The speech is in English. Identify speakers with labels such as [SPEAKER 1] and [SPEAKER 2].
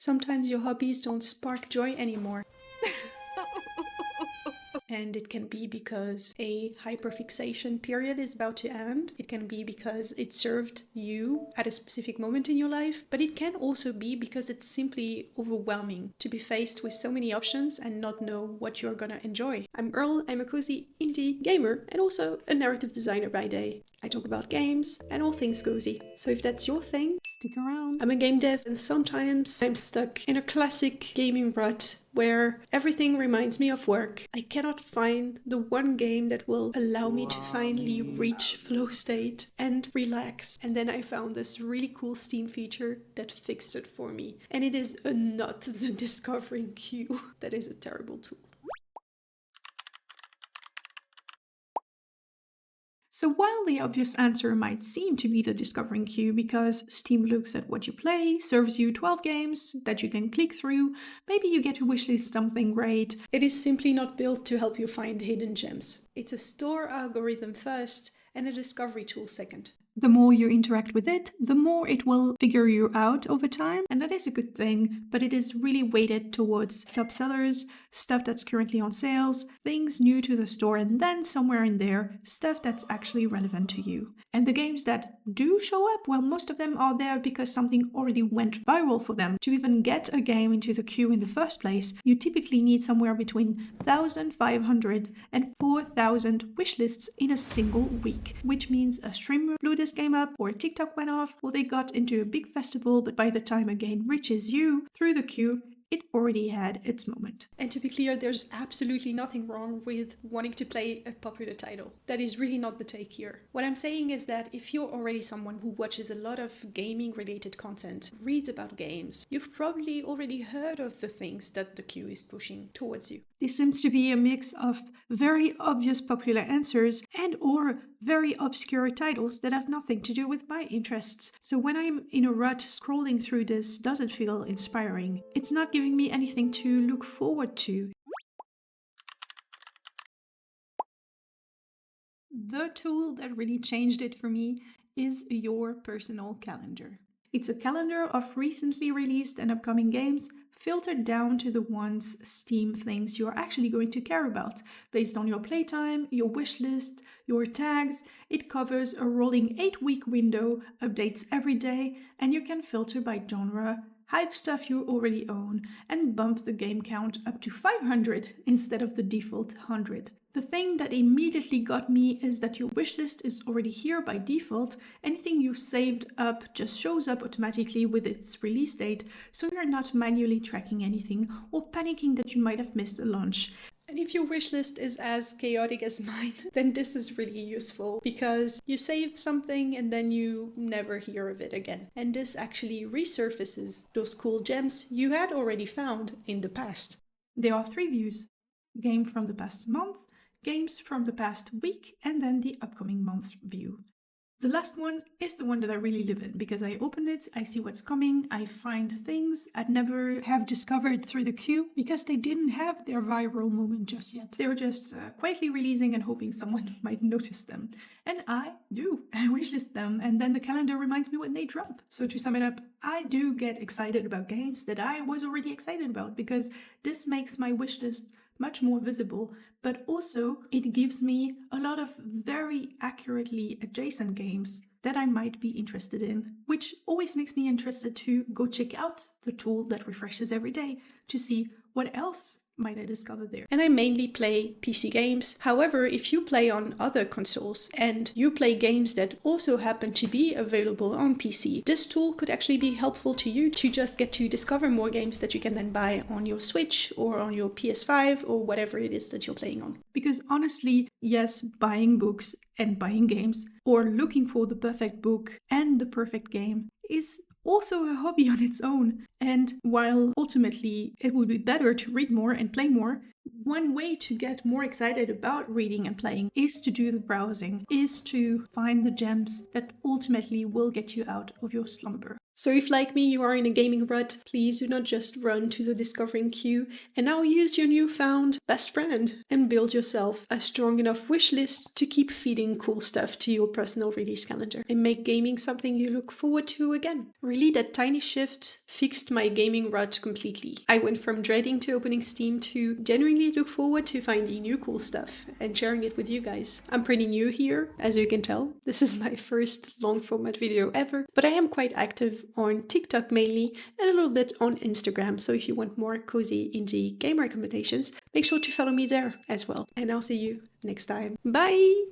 [SPEAKER 1] Sometimes your hobbies don't spark joy anymore. And it can be because a hyperfixation period is about to end. It can be because it served you at a specific moment in your life. But it can also be because it's simply overwhelming to be faced with so many options and not know what you're gonna enjoy. I'm Earl, I'm a cozy indie gamer and also a narrative designer by day. I talk about games and all things cozy. So if that's your thing, stick around. I'm a game dev and sometimes I'm stuck in a classic gaming rut where everything reminds me of work. I cannot find the one game that will allow me to finally reach flow state and relax. And then I found this really cool Steam feature that fixed it for me. And it is not the discovering queue. That is a terrible tool. So while the obvious answer might seem to be the discovering queue because Steam looks at what you play, serves you 12 games that you can click through, maybe you get to wishlist something great, it is simply not built to help you find hidden gems. It's a store algorithm first and a discovery tool second. The more you interact with it, the more it will figure you out over time, and that is a good thing, but it is really weighted towards top sellers, stuff that's currently on sales, things new to the store, and then somewhere in there, stuff that's actually relevant to you. And the games that do show up, well, most of them are there because something already went viral for them. To even get a game into the queue in the first place, you typically need somewhere between 1,500 and 4,000 wishlists in a single week, which means a streamer blew this game up, or TikTok went off, or they got into a big festival, but by the time a game reaches you through the queue, it already had its moment. And to be clear, there's absolutely nothing wrong with wanting to play a popular title. That is really not the take here. What I'm saying is that if you're already someone who watches a lot of gaming related content, reads about games, you've probably already heard of the things that the queue is pushing towards you. This seems to be a mix of very obvious popular answers and or very obscure titles that have nothing to do with my interests. So when I'm in a rut, scrolling through this doesn't feel inspiring. It's not giving me anything to look forward to. The tool that really changed it for me is your personal calendar. It's a calendar of recently released and upcoming games, filtered down to the ones Steam thinks you're actually going to care about. Based on your playtime, your wishlist, your tags, it covers a rolling 8-week window, updates every day, and you can filter by genre, hide stuff you already own, and bump the game count up to 500 instead of the default 100. The thing that immediately got me is that your wishlist is already here by default. Anything you've saved up just shows up automatically with its release date, so you're not manually tracking anything or panicking that you might have missed a launch. And if your wishlist is as chaotic as mine, then this is really useful because you saved something and then you never hear of it again. And this actually resurfaces those cool gems you had already found in the past. There are 3 views: game from the past month, games from the past week, and then the upcoming month view. The last one is the one that I really live in because I open it, I see what's coming, I find things I'd never have discovered through the queue because they didn't have their viral moment just yet. They were just quietly releasing and hoping someone might notice them. And I do. I wishlist them, and then the calendar reminds me when they drop. So to sum it up, I do get excited about games that I was already excited about because this makes my wishlist much more visible, but also it gives me a lot of very accurately adjacent games that I might be interested in, which always makes me interested to go check out the tool that refreshes every day to see what else might I discover there. And I mainly play PC games. However, if you play on other consoles and you play games that also happen to be available on PC, this tool could actually be helpful to you to just get to discover more games that you can then buy on your Switch or on your PS5 or whatever it is that you're playing on. Because honestly, yes, buying books and buying games or looking for the perfect book and the perfect game is also a hobby on its own. And while ultimately it would be better to read more and play more, one way to get more excited about reading and playing is to do the browsing, is to find the gems that ultimately will get you out of your slumber. So if like me you are in a gaming rut, please do not just run to the discovering queue and now use your newfound best friend and build yourself a strong enough wish list to keep feeding cool stuff to your personal release calendar and make gaming something you look forward to again. Really, that tiny shift fixed my gaming rut completely. I went from dreading to opening Steam to genuinely look forward to finding new cool stuff and sharing it with you guys. I'm pretty new here, as you can tell. This is my first long format video ever, but I am quite active on TikTok mainly and a little bit on Instagram, so if you want more cozy indie game recommendations, make sure to follow me there as well. And I'll see you next time. Bye!